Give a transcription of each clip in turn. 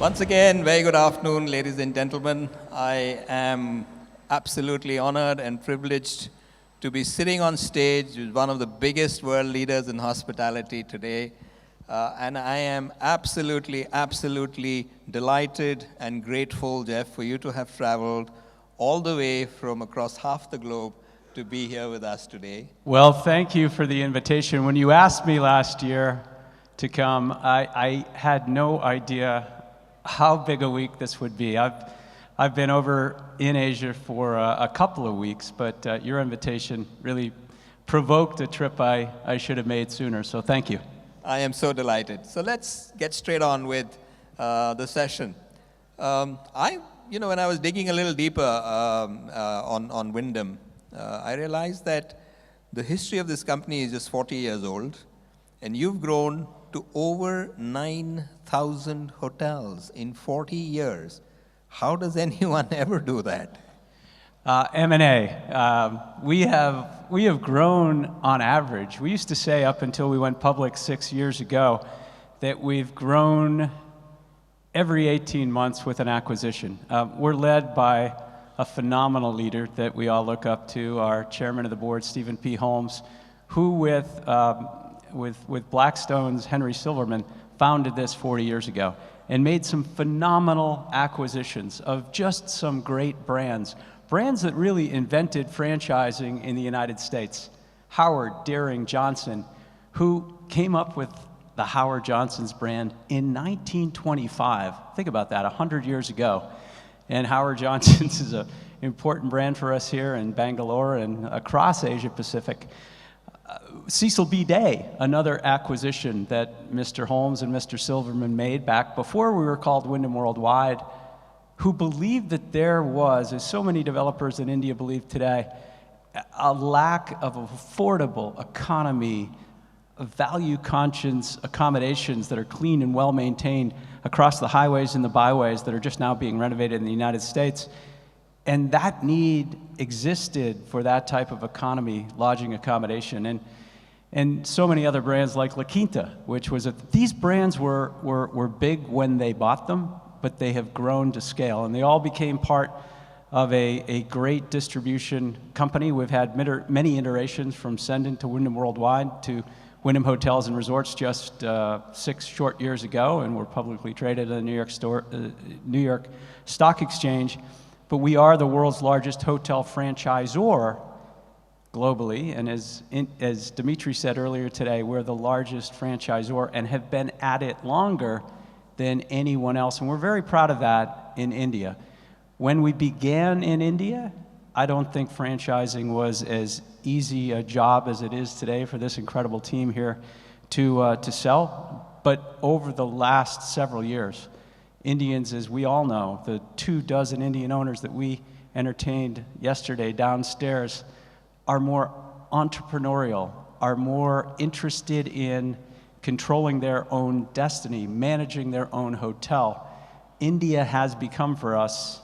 Once again, very good afternoon, ladies and gentlemen. I am absolutely honored and privileged to be sitting on stage with one of the biggest world leaders in hospitality today. And I am absolutely delighted and grateful, Geoff, for you to have traveled all the way from across half the globe to be here with us today. Well, thank you for the invitation. When you asked me last year to come, I had no idea how big a week this would be. I've been over in Asia for a couple of weeks, but your invitation really provoked a trip I should have made sooner, so thank you. I am so delighted. So let's get straight on with the session. When I was digging a little deeper on Wyndham, I realized that the history of this company is just 40 years old, and you've grown to over 9,000 hotels in 40 years. How does anyone ever do that? M&A. We have grown on average. We used to say up until we went public 6 years ago that we've grown every 18 months with an acquisition. We're led by a phenomenal leader that we all look up to, our chairman of the board, Stephen P. Holmes, who with Blackstone's Henry Silverman founded this 40 years ago and made some phenomenal acquisitions of just some great brands that really invented franchising in the United States. Howard, Daring, Johnson, who came up with the Howard Johnson's brand in 1925. Think about that, 100 years ago. And Howard Johnson's is an important brand for us here in Bangalore and across Asia Pacific. Cecil B. Day, another acquisition that Mr. Holmes and Mr. Silverman made back before we were called Wyndham Worldwide, who believed that there was, as so many developers in India believe today, a lack of affordable economy, of value-conscious accommodations that are clean and well-maintained across the highways and the byways that are just now being renovated in the United States. And that need existed for that type of economy, lodging accommodation. And so many other brands like La Quinta, which was these brands were big when they bought them, but they have grown to scale, and they all became part of a great distribution company. We've had many iterations from Sendon to Wyndham Worldwide to Wyndham Hotels and Resorts just 6 short years ago, and we're publicly traded on the New York Stock Exchange. But we are the world's largest hotel franchisor globally, and as Dimitri said earlier today, we're the largest franchisor and have been at it longer than anyone else, and we're very proud of that in India. When we began in India, I don't think franchising was as easy a job as it is today for this incredible team here to sell, but over the last several years, Indians, as we all know, the 24 Indian owners that we entertained yesterday downstairs, are more entrepreneurial, are more interested in controlling their own destiny, managing their own hotel. India has become for us,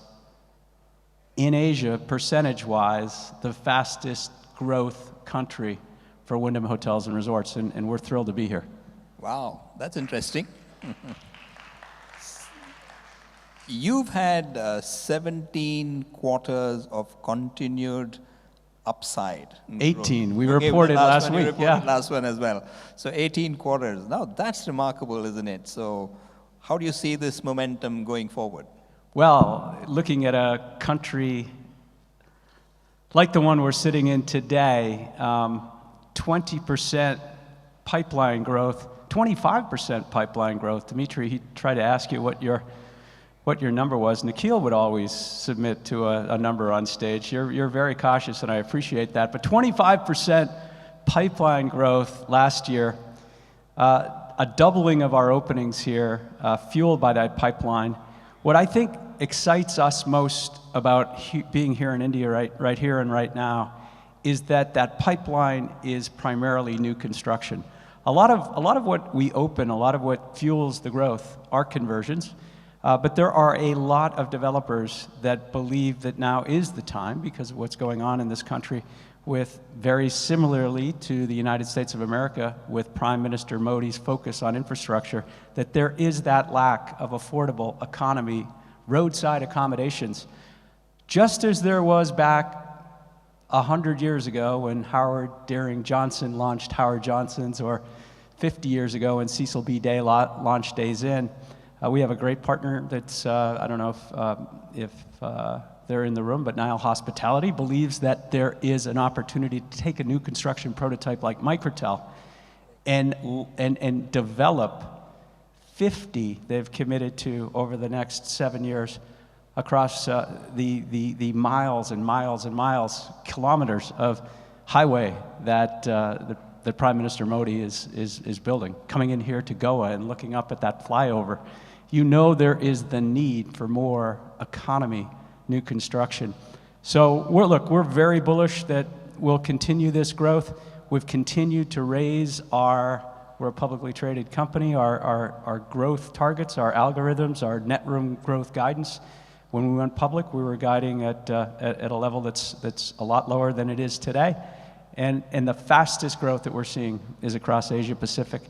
in Asia, percentage-wise, the fastest growth country for Wyndham Hotels and Resorts, and we're thrilled to be here. Wow, that's interesting. You've had 17 quarters of continued upside. 18. We reported last week. Reported last one as well. So 18 quarters. Now that's remarkable, isn't it? So how do you see this momentum going forward? Well, looking at a country like the one we're sitting in today, 20% pipeline growth, 25% pipeline growth. Dimitri, he tried to ask you what your number was. Nikhil would always submit to a number on stage. You're very cautious, and I appreciate that. But 25% pipeline growth last year, a doubling of our openings here, fueled by that pipeline. What I think excites us most about being here in India right here and right now is that pipeline is primarily new construction. A lot of what we open, a lot of what fuels the growth are conversions. But there are a lot of developers that believe that now is the time, because of what's going on in this country, with very similarly to the United States of America, with Prime Minister Modi's focus on infrastructure, that there is that lack of affordable economy, roadside accommodations, just as there was back 100 years ago when Howard Deering Johnson launched Howard Johnson's, or 50 years ago when Cecil B. Day launched Days Inn. We have a great partner that's, I don't know if they're in the room, but Nile Hospitality believes that there is an opportunity to take a new construction prototype like Microtel and develop 50 they've committed to over the next 7 years across the miles and miles and miles, kilometers of highway that that Prime Minister Modi is building. Coming in here to Goa and looking up at that flyover, you know there is the need for more economy, new construction. So we're very bullish that we'll continue this growth. We've continued to raise we're a publicly traded company, our growth targets, our algorithms, our net room growth guidance. When we went public, we were guiding at a level that's a lot lower than it is today. And the fastest growth that we're seeing is across Asia Pacific.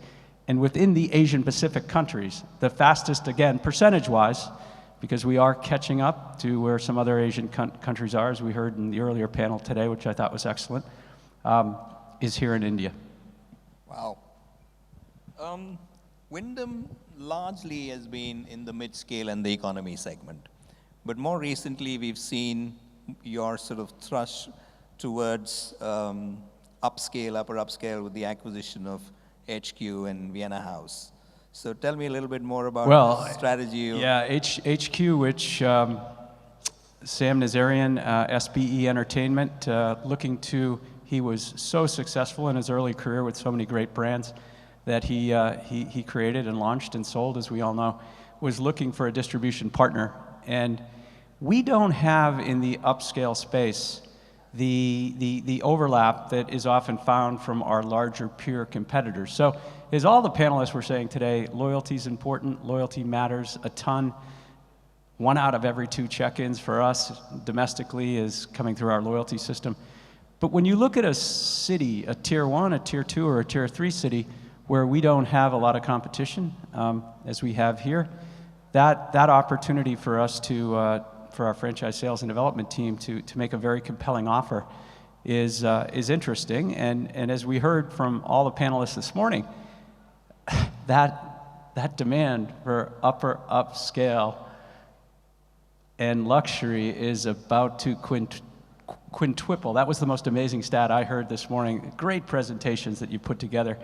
And within the Asian Pacific countries, the fastest, again, percentage-wise, because we are catching up to where some other Asian countries are, as we heard in the earlier panel today, which I thought was excellent, is here in India. Wow. Wyndham largely has been in the mid-scale and the economy segment. But more recently, we've seen your sort of thrust towards upscale, upper upscale with the acquisition of HQ and Vienna House. So tell me a little bit more about the strategy. Yeah, HQ, which Sam Nazarian, SBE Entertainment, he was so successful in his early career with so many great brands that he created and launched and sold, as we all know, was looking for a distribution partner. And we don't have in the upscale space the overlap that is often found from our larger peer competitors. So as all the panelists were saying today, loyalty is important, loyalty matters a ton. 1 out of every 2 check-ins for us domestically is coming through our loyalty system. But when you look at a city, a tier 1, a tier 2, or a tier 3 city, where we don't have a lot of competition, as we have here, that opportunity for us for our franchise sales and development team to make a very compelling offer is interesting. And as we heard from all the panelists this morning, that demand for upper upscale and luxury is about to quintuple. That was the most amazing stat I heard this morning. Great presentations that you put together.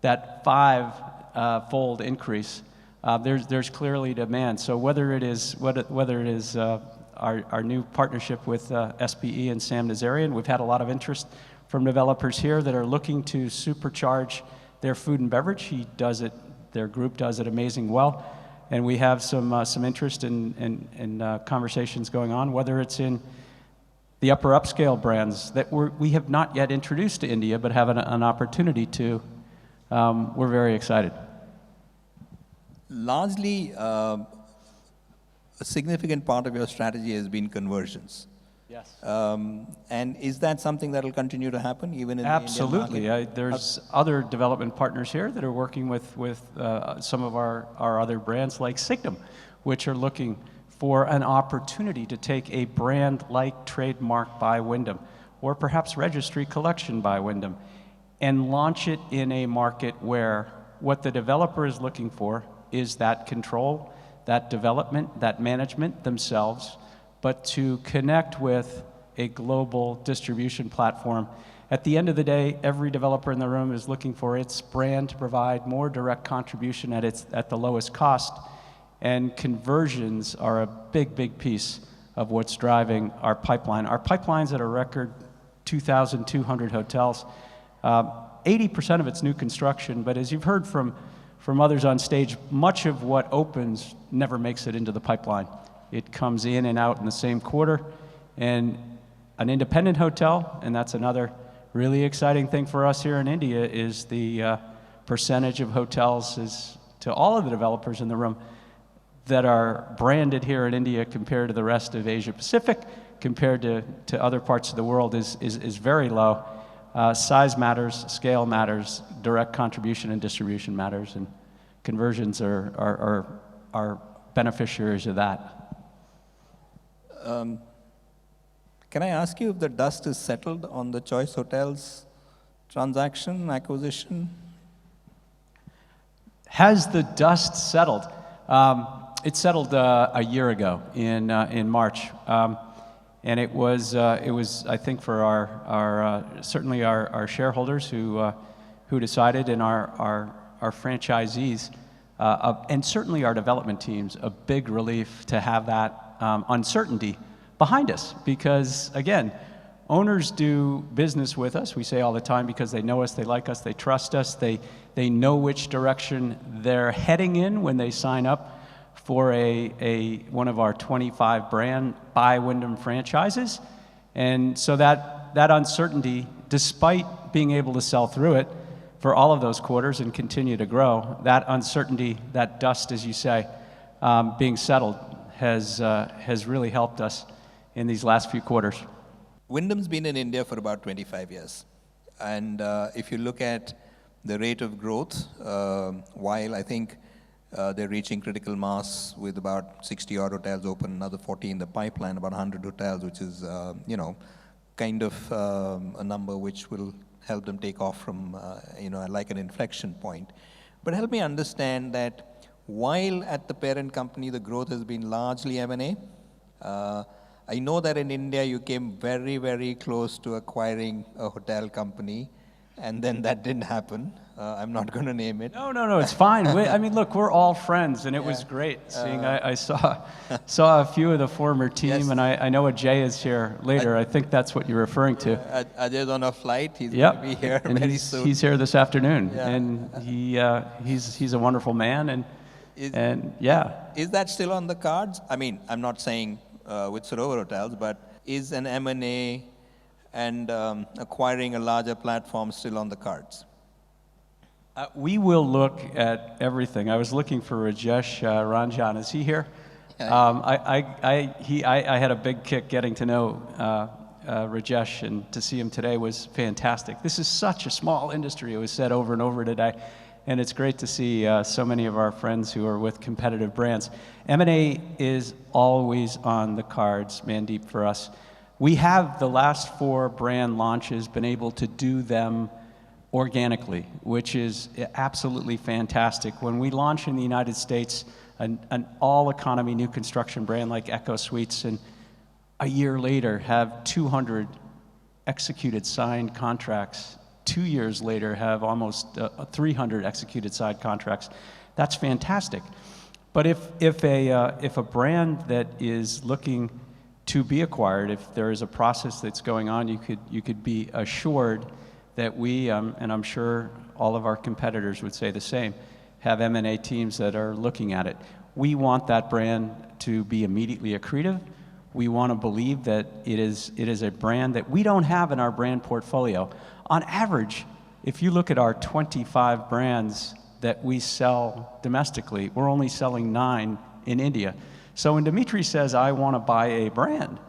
That 5-fold increase. There's clearly demand. So whether it is our new partnership with SBE and Sam Nazarian, we've had a lot of interest from developers here that are looking to supercharge their food and beverage. Their group does it amazing well, and we have some interest in conversations going on. Whether it's in the upper upscale brands that we have not yet introduced to India, but have an opportunity to. We're very excited. Largely, a significant part of your strategy has been conversions. Yes. And is that something that will continue to happen even in Absolutely. the Indian market? There's other development partners here that are working with some of our other brands like Signum, which are looking for an opportunity to take a brand like Trademark by Wyndham, or perhaps Registry Collection by Wyndham, and launch it in a market where what the developer is looking for is that control, that development, that management themselves, but to connect with a global distribution platform. At the end of the day, every developer in the room is looking for its brand to provide more direct contribution at the lowest cost, and conversions are a big piece of what's driving our pipeline. Our pipeline's at a record 2,200 hotels. 80% of it's new construction, but as you've heard from others on stage, much of what opens never makes it into the pipeline. It comes in and out in the same quarter. And an independent hotel, and that's another really exciting thing for us here in India, is the percentage of hotels to all of the developers in the room that are branded here in India compared to the rest of Asia Pacific, compared to other parts of the world is very low. Size matters, scale matters, direct contribution and distribution matters, and conversions are beneficiaries of that. Can I ask you if the dust is settled on the Choice Hotels transaction, acquisition? Has the dust settled? It settled a year ago in March, and it was I think for our certainly our shareholders who decided, and our franchisees, and certainly our development teams, a big relief to have that uncertainty behind us, because again, owners do business with us, we say all the time, because they know us, they like us, they trust us, they know which direction they're heading in when they sign up for one of our 25 brand by Wyndham franchises. And so that uncertainty, despite being able to sell through it for all of those quarters and continue to grow, that uncertainty, that dust, as you say, being settled has really helped us in these last few quarters. Wyndham's been in India for about 25 years. And if you look at the rate of growth, while I think they're reaching critical mass with about 60 odd hotels open, another 40 in the pipeline, about 100 hotels, which is, kind of a number which will help them take off from, like an inflection point. But help me understand that while at the parent company, the growth has been largely M&A, I know that in India you came very, very close to acquiring a hotel company, and then that didn't happen. I'm not going to name it. No, it's fine. I mean, look, we're all friends, and it was great seeing. I saw a few of the former team, yes. And I know Ajay is here later. I think that's what you're referring to. Ajay's on a flight. He's going to be here very soon. He's here this afternoon, and he's a wonderful man, and yeah. Is that still on the cards? I mean, I'm not saying with Sarovar Hotels, but is an M&A and acquiring a larger platform still on the cards? We will look at everything. I was looking for Rajesh Ranjan. Is he here? I had a big kick getting to know Rajesh, and to see him today was fantastic. This is such a small industry. It was said over and over today. And it's great to see so many of our friends who are with competitive brands. M&A is always on the cards, Mandeep, for us. We have the last 4 brand launches been able to do them organically, which is absolutely fantastic. When we launch in the United States an all-economy new construction brand like Echo Suites, and a year later have 200 executed signed contracts, 2 years later have almost 300 executed signed contracts. That's fantastic. But if a brand that is looking to be acquired, if there is a process that's going on, you could be assured that we, and I'm sure all of our competitors would say the same, have M&A teams that are looking at it. We want that brand to be immediately accretive. We want to believe that it is a brand that we don't have in our brand portfolio. On average, if you look at our 25 brands that we sell domestically, we're only selling 9 in India. So when Dimitri says, I want to buy a brand,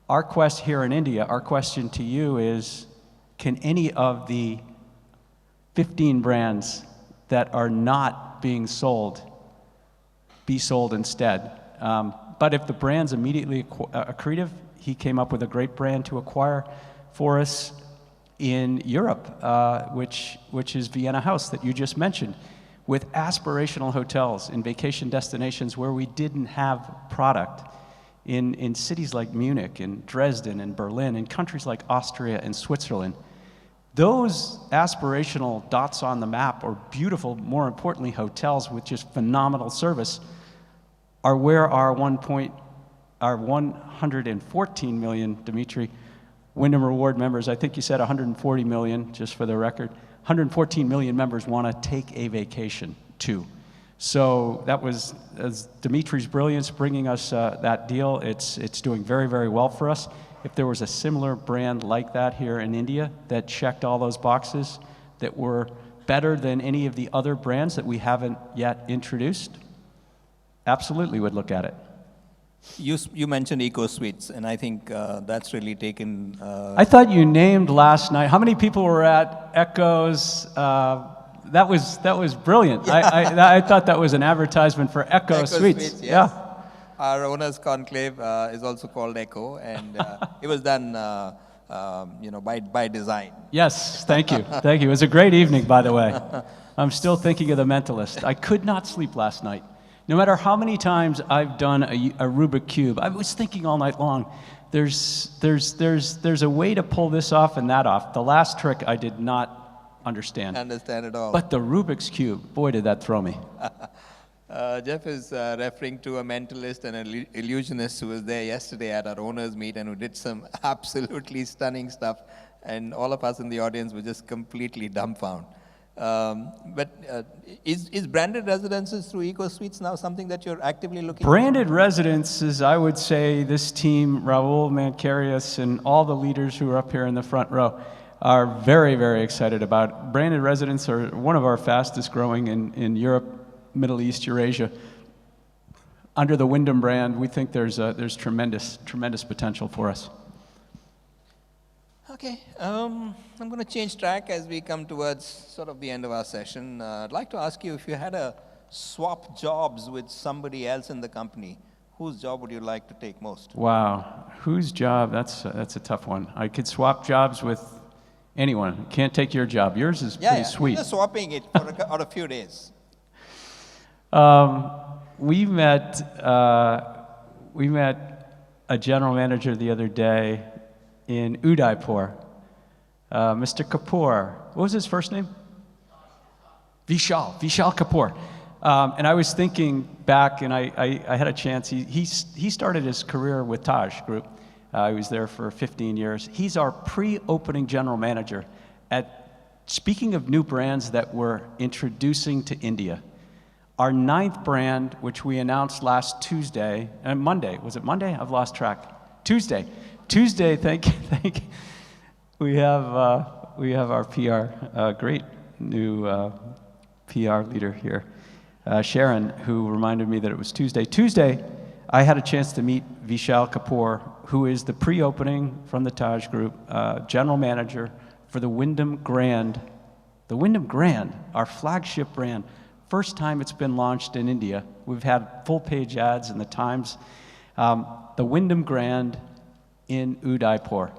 our quest here in India, our question to you is, can any of the 15 brands that are not being sold be sold instead? But if the brand's immediately accretive, he came up with a great brand to acquire for us in Europe, which is Vienna House that you just mentioned, with aspirational hotels in vacation destinations where we didn't have product, in cities like Munich and Dresden and Berlin, in countries like Austria and Switzerland. Those aspirational dots on the map, or beautiful, more importantly, hotels with just phenomenal service, are where our 114 million, Dimitri, Wyndham Reward members, I think you said 140 million, just for the record, 114 million members want to take a vacation too. So that was Dimitri's brilliance bringing us that deal. It's doing very, very well for us. If there was a similar brand like that here in India that checked all those boxes, that were better than any of the other brands that we haven't yet introduced, absolutely would look at it. You mentioned Eco Suites, and I think that's really taken. I thought you named last night. How many people were at Echo's? That was brilliant. Yeah. I thought that was an advertisement for Echo Suites. Yes. Yeah. Our owners' conclave is also called Echo, and it was done, by design. Yes, thank you. Thank you. It was a great evening, by the way. I'm still thinking of The Mentalist. I could not sleep last night. No matter how many times I've done a Rubik Cube, I was thinking all night long, there's a way to pull this off and that off. The last trick I did not understand. Understand at all. But the Rubik's Cube, boy, did that throw me. Geoff is referring to a mentalist and an illusionist who was there yesterday at our owners' meet and who did some absolutely stunning stuff. And all of us in the audience were just completely dumbfounded. But is branded residences through Eco Suites now something that you're actively looking at? Branded residences, I would say this team, Raul Mancarius, and all the leaders who are up here in the front row are very, very excited about. Branded residents are one of our fastest growing in Europe, Middle East, Eurasia. Under the Wyndham brand, we think there's tremendous potential for us. Okay, I'm going to change track as we come towards sort of the end of our session. I'd like to ask you if you had to swap jobs with somebody else in the company, whose job would you like to take most? Wow, whose job? That's a tough one. I could swap jobs with anyone. Can't take your job. Yours is pretty sweet. You're just swapping it for a few days. We met a general manager the other day in Udaipur, Mr. Kapoor. What was his first name? Vishal Kapoor. And I was thinking back, and I had a chance. He started his career with Taj Group. He was there for 15 years. He's our pre-opening general manager speaking of new brands that we're introducing to India. Our 9th brand, which we announced last Tuesday, and Monday, was it Monday? I've lost track. Tuesday, thank you. We have our PR, great new PR leader here, Sharon, who reminded me that it was Tuesday. Tuesday, I had a chance to meet Vishal Kapoor, who is the pre-opening from the Taj Group, general manager for the Wyndham Grand. The Wyndham Grand, our flagship brand. First time it's been launched in India. We've had full-page ads in the Times. The Wyndham Grand in Udaipur.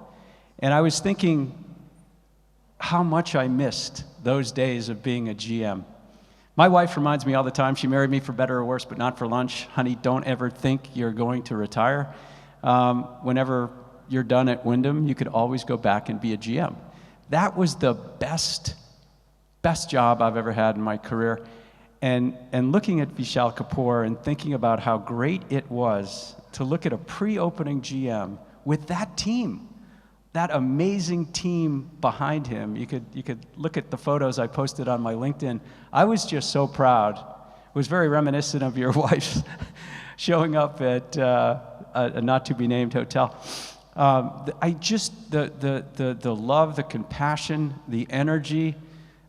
And I was thinking how much I missed those days of being a GM. My wife reminds me all the time, she married me for better or worse, but not for lunch. Honey, don't ever think you're going to retire. Whenever you're done at Wyndham, you could always go back and be a GM. That was the best job I've ever had in my career. And looking at Vishal Kapoor and thinking about how great it was to look at a pre-opening GM with that team, that amazing team behind him. You could look at the photos I posted on my LinkedIn. I was just so proud. It was very reminiscent of your wife showing up at a not-to-be-named hotel. The love, the compassion, the energy,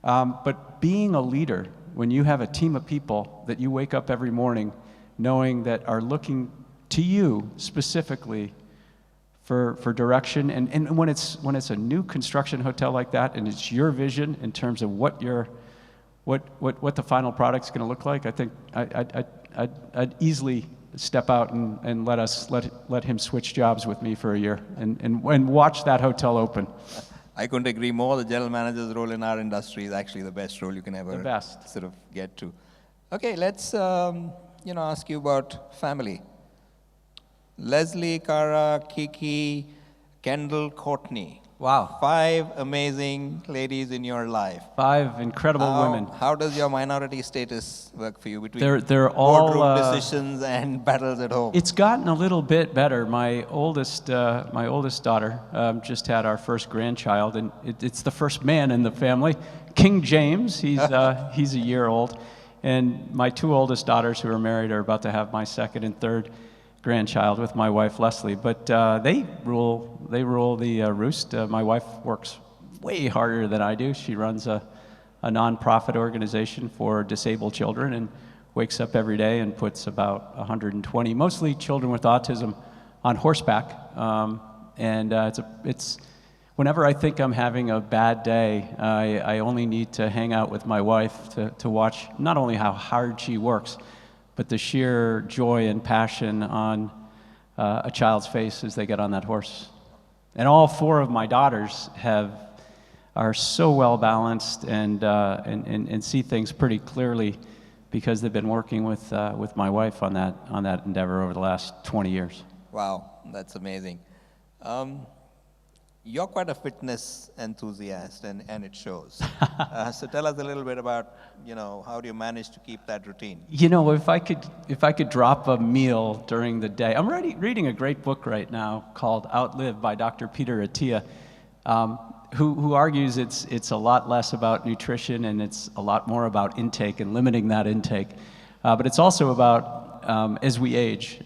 but being a leader, when you have a team of people that you wake up every morning knowing that are looking to you specifically for direction, and when it's a new construction hotel like that, and it's your vision in terms of what the final product's going to look like, I think I'd easily step out and let him switch jobs with me for a year and watch that hotel open. I couldn't agree more. The general manager's role in our industry is actually the best role you can ever sort of get to. Okay, let's ask you about family. Leslie, Cara, Kiki, Kendall, Courtney. Wow. 5 amazing ladies in your life. 5 incredible women. How does your minority status work for you between they're all boardroom decisions and battles at home? It's gotten a little bit better. My oldest daughter just had our first grandchild, and it's the first man in the family, King James. He's a year old, and my 2 oldest daughters who are married are about to have my 2nd and 3rd grandchild with my wife Leslie, but they rule the roost. My wife works way harder than I do. She runs a nonprofit organization for disabled children, and wakes up every day and puts about 120, mostly children with autism, on horseback. It's whenever I think I'm having a bad day, I only need to hang out with my wife to watch not only how hard she works, but the sheer joy and passion on a child's face as they get on that horse. And all 4 of my daughters are so well balanced and see things pretty clearly because they've been working with my wife on that endeavor over the last 20 years. Wow, that's amazing. You're quite a fitness enthusiast, and it shows. So tell us a little bit about, how do you manage to keep that routine? If I could drop a meal during the day, I'm reading a great book right now called Outlive by Dr. Peter Attia, who argues it's a lot less about nutrition and it's a lot more about intake and limiting that intake. But it's also about as we age,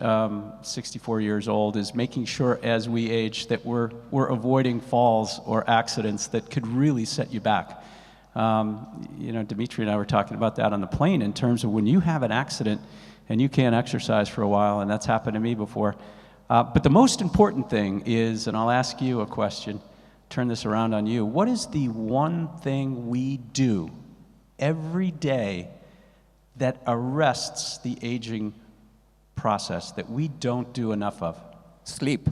64 years old, is making sure as we age that we're avoiding falls or accidents that could really set you back. Dimitri and I were talking about that on the plane in terms of when you have an accident and you can't exercise for a while, and that's happened to me before. But the most important thing is, and I'll ask you a question, turn this around on you, what is the one thing we do every day that arrests the aging process that we don't do enough of? Sleep.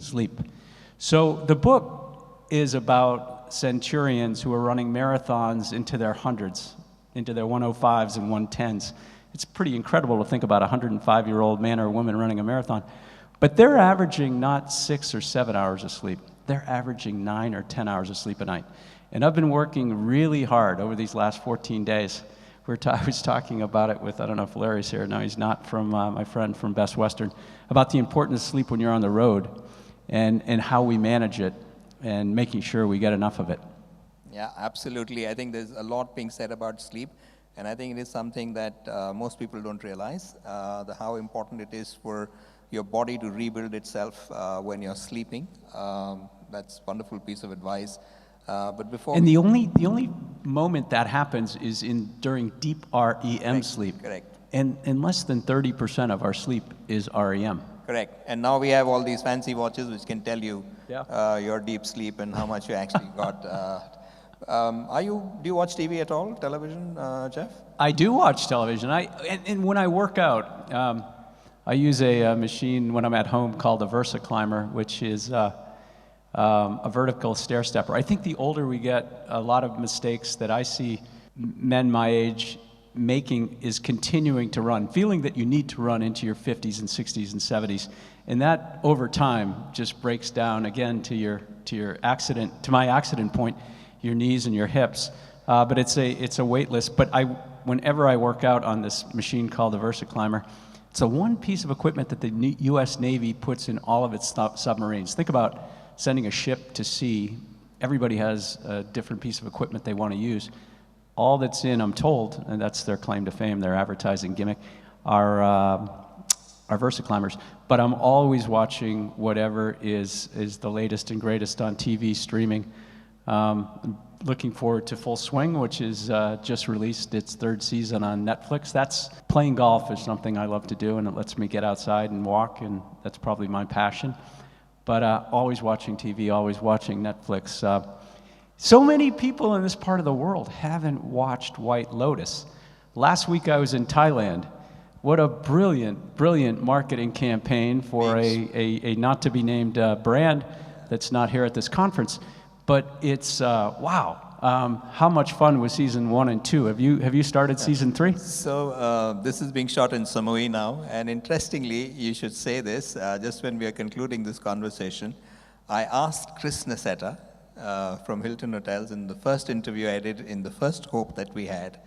So the book is about centurions who are running marathons into their hundreds, into their 105s and 110s. It's pretty incredible to think about a 105-year-old man or woman running a marathon. But they're averaging not 6 or 7 hours of sleep. They're averaging 9 or 10 hours of sleep a night. And I've been working really hard over these last 14 days. I was talking about it with, I don't know if Larry's here, no he's not, from my friend from Best Western, about the importance of sleep when you're on the road and how we manage it and making sure we get enough of it. Yeah, absolutely. I think there's a lot being said about sleep, and I think it is something that most people don't realize, how important it is for your body to rebuild itself when you're sleeping. That's a wonderful piece of advice. But before the only moment that happens is during deep REM sleep. Correct. And less than 30% of our sleep is REM. Correct. And now we have all these fancy watches which can tell you your deep sleep and how much you actually got. Do you watch TV at all, television, Geoff? I do watch television. And when I work out, I use a machine when I'm at home called a VersaClimber, which is a vertical stair stepper. I think the older we get, a lot of mistakes that I see men my age making is continuing to run, feeling that you need to run into your 50s and 60s and 70s. And that over time just breaks down again to your accident, to my accident point, your knees and your hips. But it's a wait list. But whenever I work out on this machine called the VersaClimber, it's the one piece of equipment that the U.S. Navy puts in all of its submarines. Think about sending a ship to sea. Everybody has a different piece of equipment they want to use. All that's in, I'm told, and that's their claim to fame, their advertising gimmick, are VersaClimbers. But I'm always watching whatever is the latest and greatest on TV streaming. Looking forward to Full Swing, which is just released its 3rd season on Netflix. That's playing golf is something I love to do, and it lets me get outside and walk, and that's probably my passion. But always watching TV, always watching Netflix. So many people in this part of the world haven't watched White Lotus. Last week I was in Thailand. What a brilliant, brilliant marketing campaign for a not-to-be-named brand that's not here at this conference. But it's, wow. How much fun was season 1 and 2? Have you started season 3? So this is being shot in Samui now, and interestingly, you should say this, just when we are concluding this conversation, I asked Chris Nasetta from Hilton Hotels in the first interview I did in the first Hope that we had,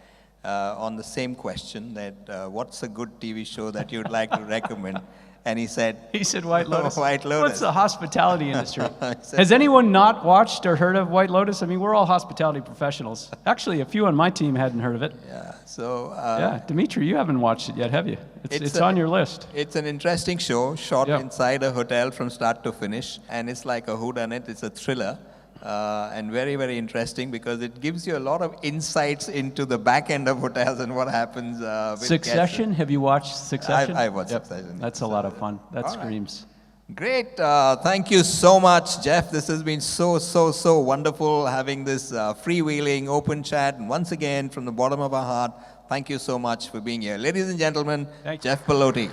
on the same question, that what's a good TV show that you'd like to recommend? And he said White Lotus. White Lotus. What's the hospitality industry? Has anyone not watched or heard of White Lotus? I mean, we're all hospitality professionals. Actually, a few on my team hadn't heard of it. Yeah. So. Dimitri, you haven't watched it yet, have you? It's on your list. It's an interesting show, shot inside a hotel from start to finish, and it's like a whodunit. It's a thriller. and very, very interesting because it gives you a lot of insights into the back end of hotels and what happens with Succession? guests. Have you watched Succession? I've watched Yep. Succession. That's a lot of fun. That All right. screams. Great. Thank you so much, Geoff. This has been so wonderful having this freewheeling open chat. And once again, from the bottom of our heart, thank you so much for being here. Ladies and gentlemen, Thank you. Geoff Ballotti.